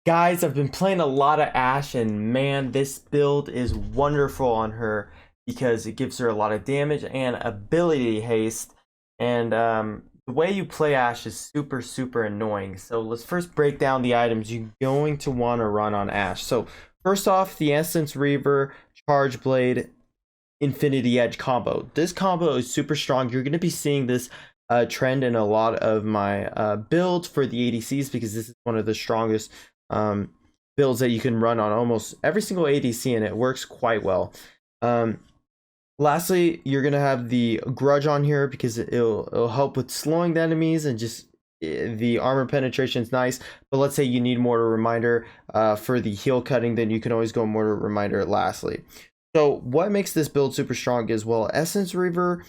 Guys, I've been playing a lot of Ashe, and man, this build is wonderful on her because it gives her a lot of damage and ability haste. And the way you play Ashe is super annoying. So let's first break down the items you're going to want to run on Ashe. So first off, the Essence Reaver, Charge Blade, Infinity Edge combo. This combo is super strong. You're going to be seeing this trend in a lot of my builds for the ADCs because this is one of the strongest builds that you can run on almost every single ADC, and it works quite well. Lastly, you're gonna have the Grudge on here because it'll help with slowing the enemies, and just the armor penetration is nice. But let's say you need Mortar Reminder for the heal cutting, then you can always go Mortar Reminder lastly. So what makes this build super strong is, well, Essence Reaver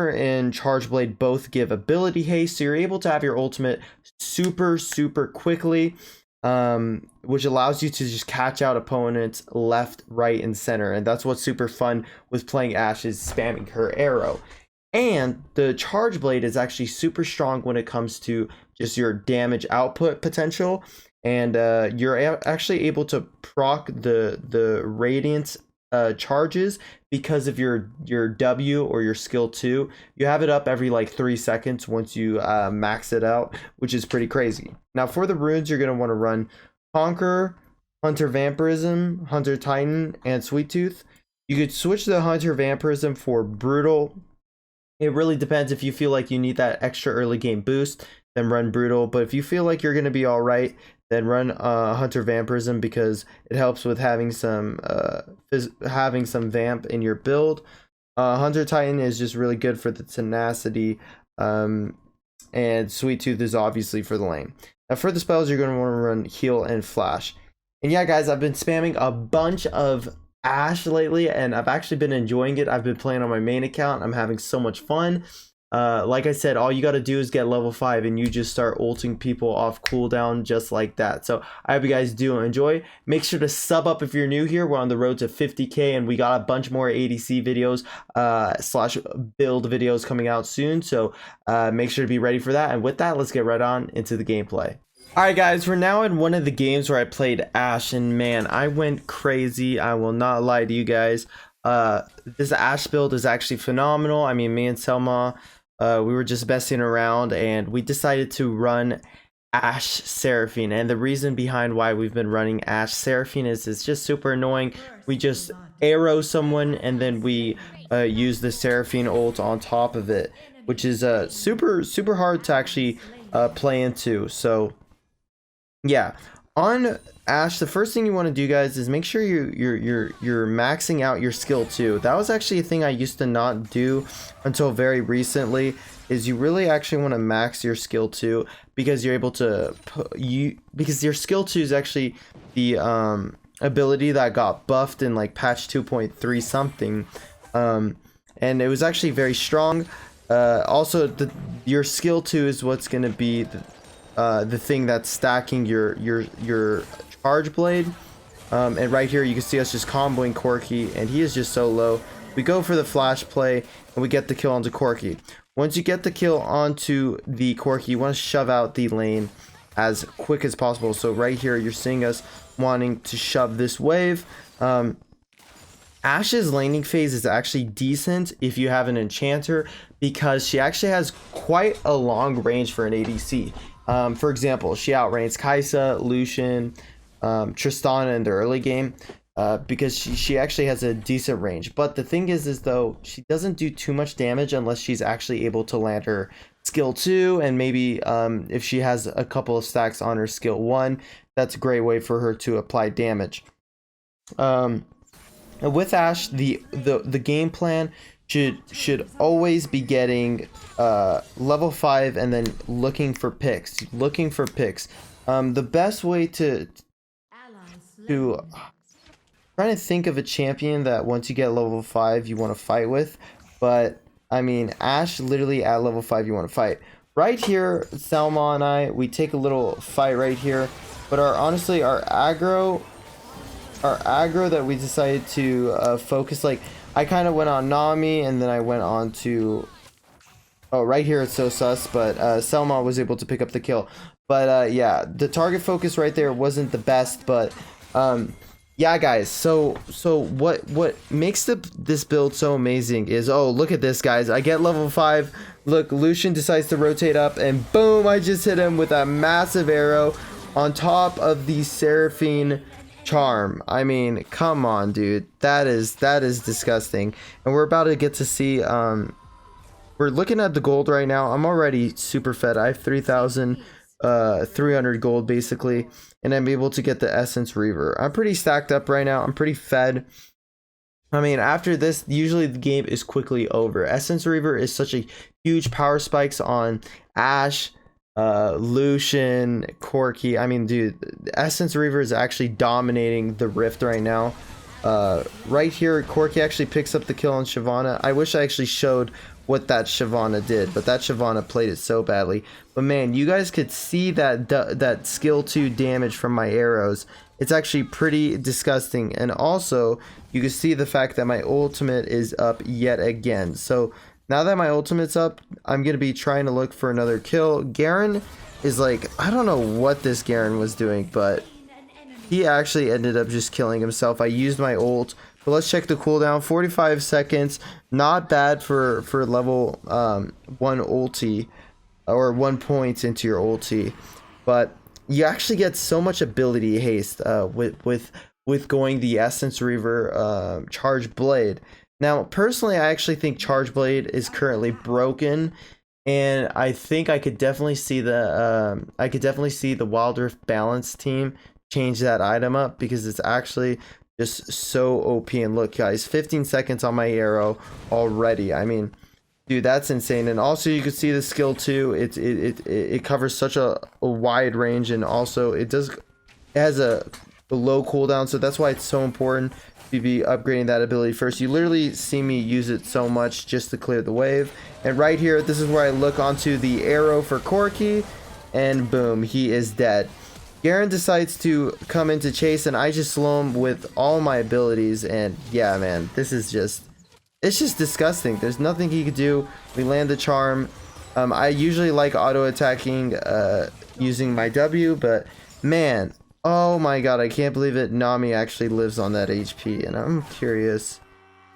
and Charge Blade both give ability haste, so you're able to have your ultimate super quickly, which allows you to just catch out opponents left, right, and center. And that's what's super fun with playing Ashe, is spamming her arrow. And the Charge Blade is actually super strong when it comes to just your damage output potential. And you're actually able to proc the Radiance charges because of your W or your skill 2. You have it up every like 3 seconds once you max it out, which is pretty crazy. Now for the runes, you're going to want to run Conquer, Hunter Vampirism, Hunter Titan, and Sweet Tooth. You could switch the Hunter Vampirism for Brutal. It really depends. If you feel like you need that extra early game boost, then run Brutal. But if you feel like you're going to be all right, then run Hunter Vampirism because it helps with having some vamp in your build. Hunter Titan is just really good for the tenacity, and Sweet Tooth is obviously for the lane. Now for the spells, you're going to want to run Heal and Flash. And yeah, guys, I've been spamming a bunch of Ashe lately, and I've actually been enjoying it. I've been playing on my main account. I'm having so much fun. Like I said, all you got to do is get level 5 and you just start ulting people off cooldown just like that. So I hope you guys do enjoy. Make sure to sub up if you're new here. We're on the road to 50k, and we got a bunch more ADC videos slash build videos coming out soon. So make sure to be ready for that. And with that, let's get right on into the gameplay. Alright guys, we're now in one of the games where I played Ashe, and man, I went crazy. I will not lie to you guys. This Ashe build is actually phenomenal. I mean, me and Selma, we were just besting around, and we decided to run Ashe Seraphine. And the reason behind why we've been running Ashe Seraphine is it's just super annoying. We just arrow someone, and then we use the Seraphine ult on top of it, which is super hard to actually play into. So yeah, on Ashe, the first thing you want to do, guys, is make sure you're maxing out your skill 2. That was actually a thing I used to not do until very recently. Is you really actually want to max your skill 2 because you're able to because your skill 2 is actually the ability that got buffed in like patch 2.3 something, and it was actually very strong. Also, your skill 2 is what's going to be the thing that's stacking your Charge Blade. And right here you can see us just comboing Corki, and he is just so low. We go for the flash play and we get the kill onto Corki. Once you get the kill onto the Corki, you want to shove out the lane as quick as possible. So right here you're seeing us wanting to shove this wave. Ashe's laning phase is actually decent if you have an enchanter, because she actually has quite a long range for an ADC. For example, she outranks Kai'Sa, Lucian, Tristana in the early game, because she actually has a decent range. But the thing is though, she doesn't do too much damage unless she's actually able to land her skill 2, and maybe if she has a couple of stacks on her skill 1, that's a great way for her to apply damage. With Ashe, the game plan should always be getting level 5 and then looking for picks. The best way to trying to think of a champion that once you get level 5 you want to fight with, but I mean, Ashe literally at level 5 you want to fight. Right here, Selma and we take a little fight right here, but honestly our aggro that we decided to focus, like I kind of went on Nami, and then I went on to... Oh, right here it's so sus, but Selma was able to pick up the kill. But yeah, the target focus right there wasn't the best, but yeah, guys. So what makes this build so amazing is, oh, look at this, guys. I get level 5. Look, Lucian decides to rotate up, and boom, I just hit him with a massive arrow on top of the Seraphine charm. I mean, come on, dude. That is disgusting. And we're about to get to see we're looking at the gold right now. I'm already super fed. I have 3,300 gold basically, and I'm able to get the Essence Reaver. I'm pretty stacked up right now. I'm pretty fed. I mean, after this, usually the game is quickly over. Essence Reaver is such a huge power spikes on Ashe, Lucian, Corki. I mean, dude, Essence Reaver is actually dominating the Rift right now. Right here, Corki actually picks up the kill on Shyvana. I wish I actually showed what that Shyvana did, but that Shyvana played it so badly. But man, you guys could see that skill 2 damage from my arrows. It's actually pretty disgusting. And also, you can see the fact that my ultimate is up yet again. So now that my ultimate's up, I'm gonna be trying to look for another kill. Garen is like, I don't know what this Garen was doing, but he actually ended up just killing himself. I used my ult. But let's check the cooldown. 45 seconds. Not bad for level 1 ulti, or 1 point into your ulti. But you actually get so much ability haste with going the Essence Reaver Charge Blade. Now, personally, I actually think Charge Blade is currently broken, and I think I could definitely see the Wild Rift Balance team change that item up, because it's actually just so OP. And look, guys, 15 seconds on my arrow already. I mean, dude, that's insane. And also, you can see the skill 2. It covers such a wide range, and also it has a low cooldown, so that's why it's so important to be upgrading that ability first. You literally see me use it so much just to clear the wave. And right here, this is where I look onto the arrow for Corki, and boom, he is dead. Garen decides to come into chase, and I just slow him with all my abilities. And yeah, man, this is it's just disgusting. There's nothing he could do. We land the charm. I usually like auto attacking using my W, but man, oh my god, I can't believe it. Nami actually lives on that HP, and I'm curious.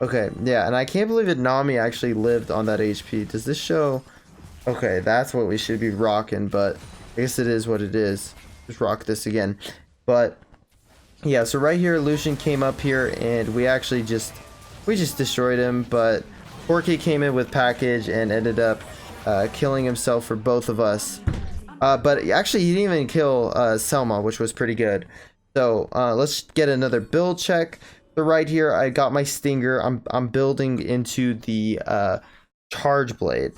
Okay, yeah, and I can't believe it. Nami actually lived on that HP. Does this show? Okay, that's what we should be rocking, but I guess it is what it is. Just rock this again. But yeah, so right here, Lucian came up here, and we just destroyed him. But Corki came in with package and ended up killing himself for both of us. But actually, he didn't even kill Selma, which was pretty good. So let's get another build check. So right here, I got my Stinger. I'm building into the Charge Blade.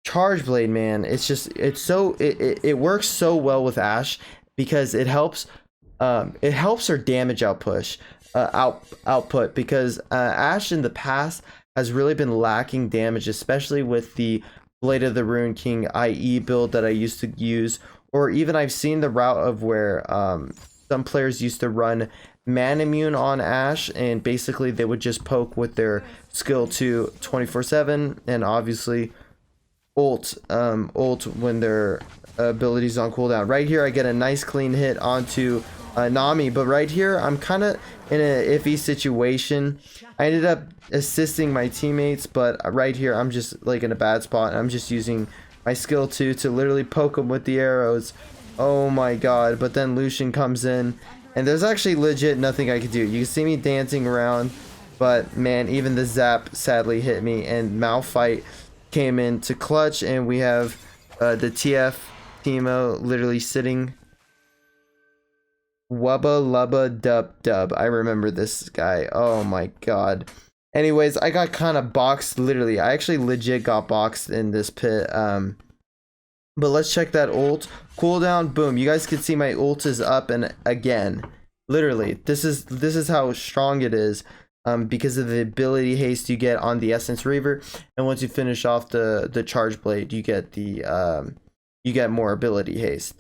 Charge Blade, man, it works so well with Ashe, because it helps her damage output, because Ashe in the past has really been lacking damage, especially with the Blade of the Rune King IE build that I used to use, or even I've seen the route of where some players used to run Man Immune on Ashe, and basically they would just poke with their skill 2 24/7, and obviously ult when their abilities on cooldown. Right here, I get a nice clean hit onto Nami, but right here, I'm kind of in an iffy situation. I ended up assisting my teammates, but right here, I'm just like in a bad spot. I'm just using my skill 2 to literally poke them with the arrows. Oh my god, but then Lucian comes in, and there's actually legit nothing I could do. You can see me dancing around, but man, even the zap sadly hit me, and Malphite came in to clutch, and we have the TF Teemo literally sitting. Wubba lubba dub dub. I remember this guy. Oh my god. Anyways, I got kind of boxed. Literally, I actually legit got boxed in this pit. But let's check that ult cooldown. Boom. You guys can see my ult is up, and again, literally, this is how strong it is. Because of the ability haste you get on the Essence Reaver, and once you finish off the Charge Blade, you get you get more ability haste.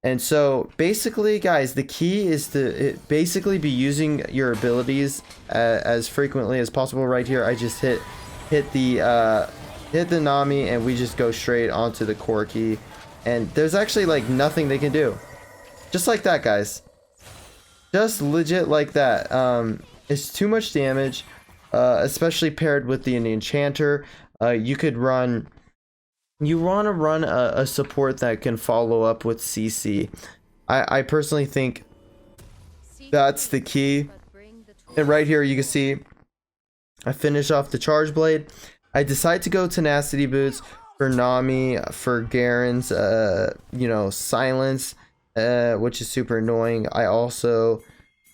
And so basically, guys, the key is to basically be using your abilities as frequently as possible. Right here, I just hit the Nami, and we just go straight onto the Corki, and there's actually like nothing they can do. Just like that, guys. Just legit like that. It's too much damage, especially paired with the enchanter. You could run. You want to run a support that can follow up with CC. I personally think that's the key. And right here you can see I finish off the charge blade. I decide to go tenacity boots for Nami, for Garen's you know, silence, which is super annoying. I also,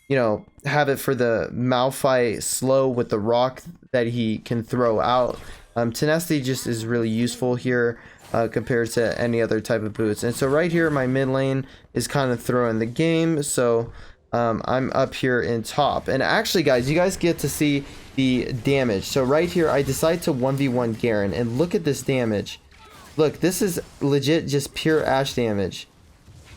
you know, have it for the Malphite slow with the rock that he can throw out. Tenacity just is really useful here compared to any other type of boots. And so right here my mid lane is kind of throwing the game, so I'm up here in top. And actually, guys, you guys get to see the damage. So right here I decide to 1v1 Garen, and look at this damage. Look, this is legit just pure Ashe damage.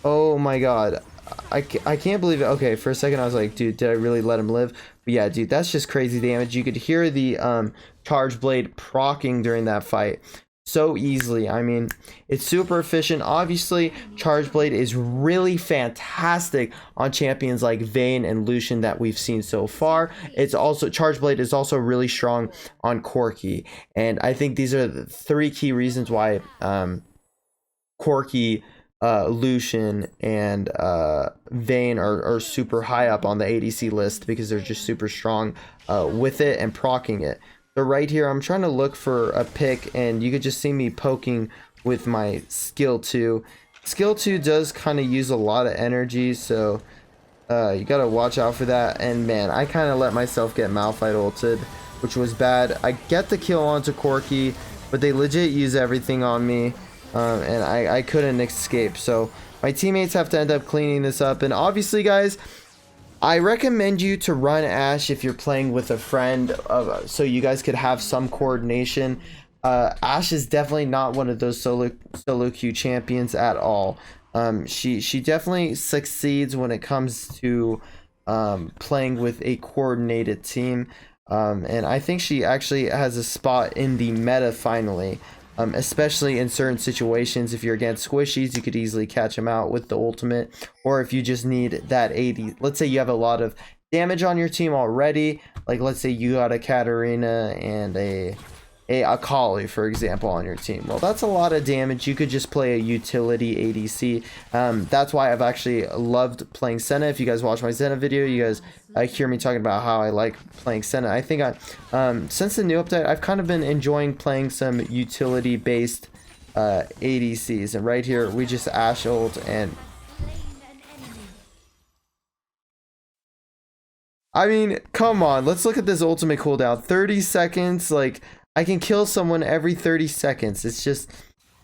Oh my god, I can't believe it. Okay, for a second I was like, dude, did I really let him live? But yeah, dude, that's just crazy damage. You could hear the charge blade proccing during that fight so easily. I mean, it's super efficient. Obviously, charge blade is really fantastic on champions like Vayne and Lucian that we've seen so far. It's also, charge blade is also really strong on Corki, and I think these are the 3 key reasons why Corki, Lucian, and Vayne are super high up on the ADC list, because they're just super strong with it and proccing it. So right here I'm trying to look for a pick, and you could just see me poking with my skill 2. Skill 2 does kind of use a lot of energy, so you gotta watch out for that. And man, I kind of let myself get Malphite ulted, which was bad. I get the kill onto Corki, but they legit use everything on me, and I couldn't escape. So my teammates have to end up cleaning this up. And obviously, guys, I recommend you to run Ashe if you're playing with a friend, so you guys could have some coordination. Ashe is definitely not one of those solo queue champions at all. She definitely succeeds when it comes to playing with a coordinated team, and I think she actually has a spot in the meta finally. Especially in certain situations. If you're against squishies, you could easily catch them out with the ultimate, or if you just need that 80, let's say you have a lot of damage on your team already, like let's say you got a Katarina and a Akali, for example, on your team. Well, that's a lot of damage. You could just play a utility ADC. That's why I've actually loved playing Senna. If you guys watch my Senna video, you guys hear me talking about how I like playing Senna. I think since the new update, I've kind of been enjoying playing some utility based ADCs. And right here we just Ashe ult, and I mean, come on, let's look at this ultimate cooldown. 30 seconds. Like, I can kill someone every 30 seconds. It's just,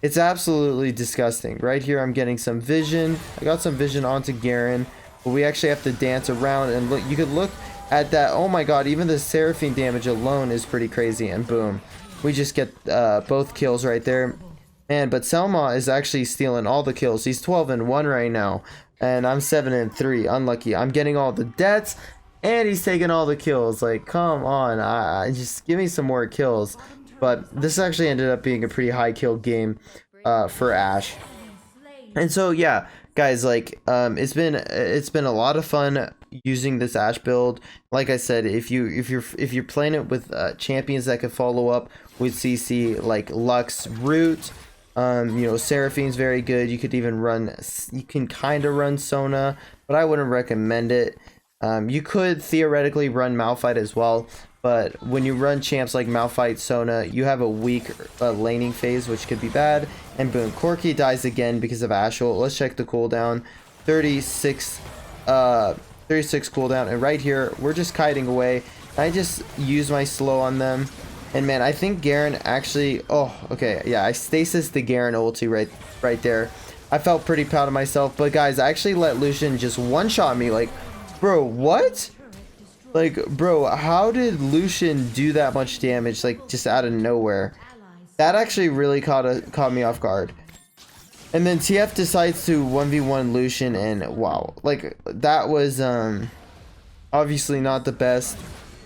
it's absolutely disgusting. Right here, I'm getting some vision. I got some vision onto Garen, but we actually have to dance around and look. You could look at that. Oh my god, even the Seraphine damage alone is pretty crazy. And boom, we just get both kills right there. Man, but Selma is actually stealing all the kills. He's 12-1 right now, and I'm 7-3. Unlucky. I'm getting all the deaths, and he's taking all the kills. Like, come on, I just give me some more kills. But this actually ended up being a pretty high kill game for Ashe. And so yeah, guys, like it's been a lot of fun using this Ashe build. Like I said, if you're playing it with champions that can follow up with CC, like Lux, Root, you know, Seraphine's very good. You could even run, you can kind of run Sona, but I wouldn't recommend it. You could theoretically run Malphite as well, but when you run champs like Malphite, Sona, you have a weak laning phase, which could be bad. And boom, Corki dies again because of Ashe ult. Let's check the cooldown. 36 cooldown, and right here we're just kiting away. I just use my slow on them, and man, I think Garen actually, oh okay, yeah, I stasis the Garen ulti right there. I felt pretty proud of myself. But guys, I actually let Lucian just one-shot me. Like, bro, what? Like, bro, how did Lucian do that much damage, like, just out of nowhere? That actually really caught me off guard. And then TF decides to 1v1 Lucian, and wow, like, that was obviously not the best.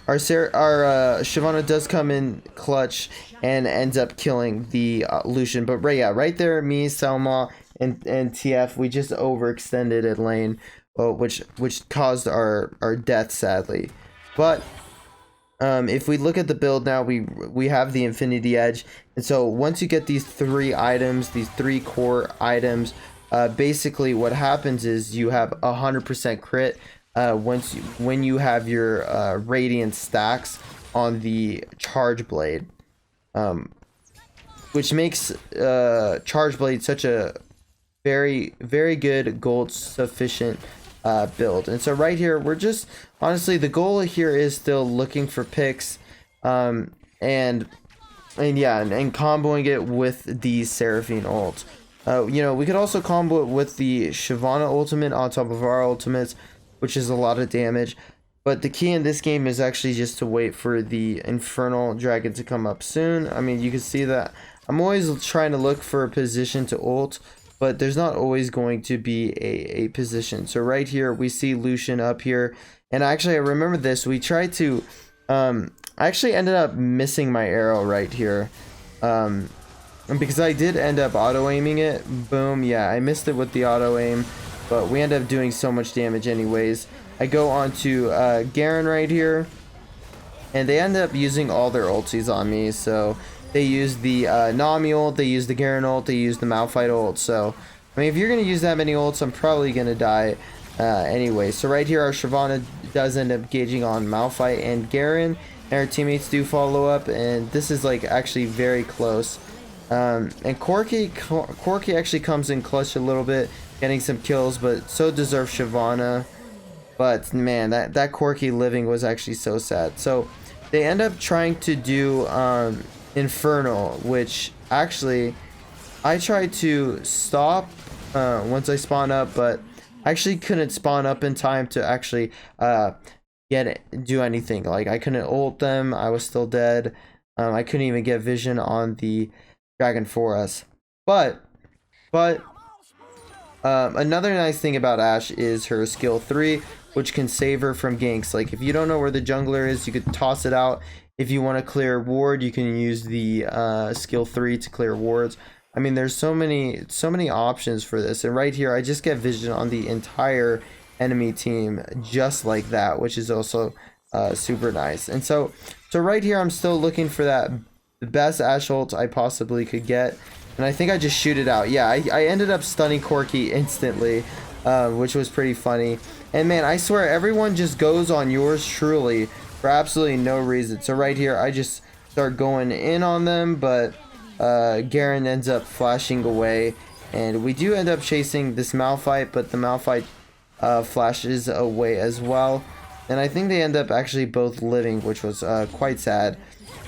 Our Shyvana does come in clutch and ends up killing the Lucian. But right there, me, Selma, and TF, we just overextended at lane, which caused our death, sadly. But if we look at the build now, we have the Infinity Edge, and so once you get these 3 items, these 3 core items, basically what happens is you have 100% crit when you have your radiant stacks on the charge blade, which makes charge blade such a very good gold sufficient build. And so right here, we're just honestly, the goal here is still looking for picks, and comboing it with the Seraphine ult. You know, we could also combo it with the Shyvana ultimate on top of our ultimates, which is a lot of damage. But the key in this game is actually just to wait for the Infernal Dragon to come up soon. I mean, you can see that I'm always trying to look for a position to ult, but there's not always going to be a position. So right here, we see Lucian up here. And actually, I remember this. We tried to... I actually ended up missing my arrow right here. Because I did end up auto-aiming it. Boom. Yeah, I missed it with the auto-aim. But we end up doing so much damage anyways. I go on to Garen right here. And they end up using all their ultis on me. So they use the Nami ult, they use the Garen ult, they use the Malphite ult. So, I mean, if you're going to use that many ults, I'm probably going to die anyway. So right here, our Shyvana does end up gauging on Malphite and Garen. And our teammates do follow up. And this is, like, actually very close. And Corki actually comes in clutch a little bit, getting some kills, but so deserves Shyvana. But man, that Corki living was actually so sad. So they end up trying to do Infernal, which actually I tried to stop once I spawn up, but I actually couldn't spawn up in time to actually do anything. Like, I couldn't ult them, I was still dead. I couldn't even get vision on the dragon for us. But another nice thing about Ashe is her skill 3, which can save her from ganks. Like, if you don't know where the jungler is, you could toss it out. If you want to clear ward, you can use the skill 3 to clear wards. I mean, there's so many options for this. And right here, I just get vision on the entire enemy team just like that, which is also super nice. And so right here, I'm still looking for the best Ashe ult I possibly could get. And I think I just shoot it out. Yeah, I ended up stunning Corki instantly, which was pretty funny. And man, I swear, everyone just goes on yours truly for absolutely no reason. So right here, I just start going in on them, but Garen ends up flashing away. And we do end up chasing this Malphite, but the Malphite flashes away as well. And I think they end up actually both living, which was quite sad.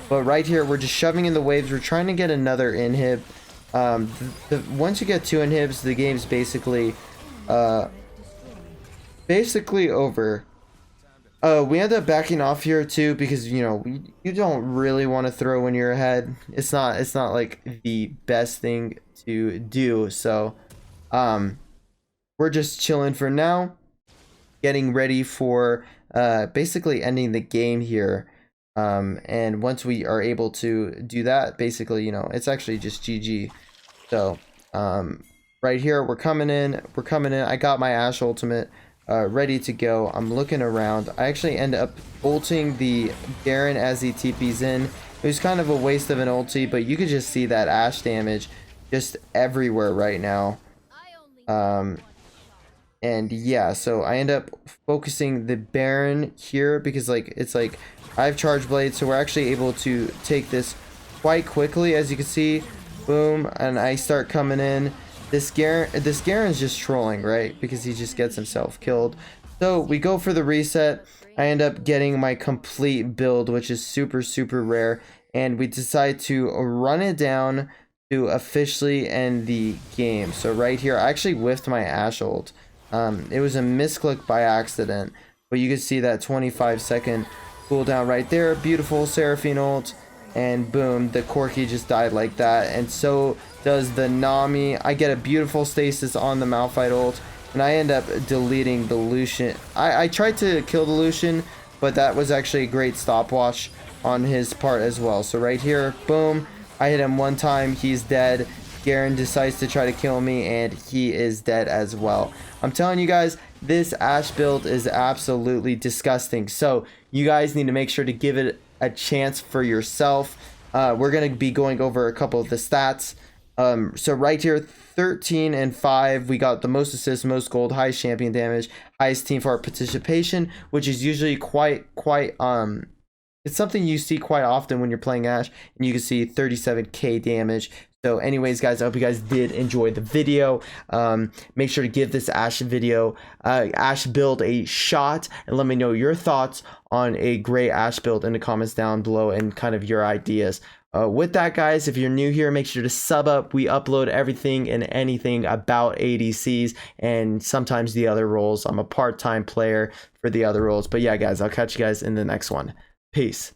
But right here, we're just shoving in the waves. We're trying to get another inhib. Once you get 2 inhibs, the game's basically over. We end up backing off here too, because you know, you don't really want to throw when you're ahead. It's not like the best thing to do. So we're just chilling for now, getting ready for basically ending the game here. And once we are able to do that, basically, you know, it's actually just GG. So right here, we're coming in. I got my Ashe ultimate ready to go. I'm looking around. I actually end up ulting the Garen as he TPs in. It was kind of a waste of an ulti, but you could just see that Ashe damage just everywhere right now. And yeah, so I end up focusing the Baron here because, like, it's like I have charge blade, so we're actually able to take this quite quickly, as you can see. Boom, and I start coming in. This Garen's just trolling, right? Because he just gets himself killed. So we go for the reset. I end up getting my complete build, which is super rare, and we decide to run it down to officially end the game. So right here, I actually whiffed my Ashe ult. It was a misclick by accident, but you can see that 25-second cooldown right there. Beautiful Seraphine ult, and boom, the Corki just died like that, and so does the Nami. I get a beautiful stasis on the Malphite ult, and I end up deleting the Lucian. I tried to kill the Lucian, but that was actually a great stopwatch on his part as well. So right here, boom, I hit him one time, he's dead. Garen decides to try to kill me, and he is dead as well. I'm telling you guys, this Ashe build is absolutely disgusting. So you guys need to make sure to give it a chance for yourself. We're going to be going over a couple of the stats. So right here, 13 and 5, we got the most assists, most gold, highest champion damage, highest team fart participation, which is usually quite it's something you see quite often when you're playing Ashe, and you can see 37k damage. So anyways, guys, I hope you guys did enjoy the video. Make sure to give this Ashe video, Ashe build a shot, and let me know your thoughts on a great Ashe build in the comments down below and kind of your ideas. With that, guys, if you're new here, make sure to sub up. We upload everything and anything about ADCs and sometimes the other roles. I'm a part-time player for the other roles. But yeah, guys, I'll catch you guys in the next one. Peace.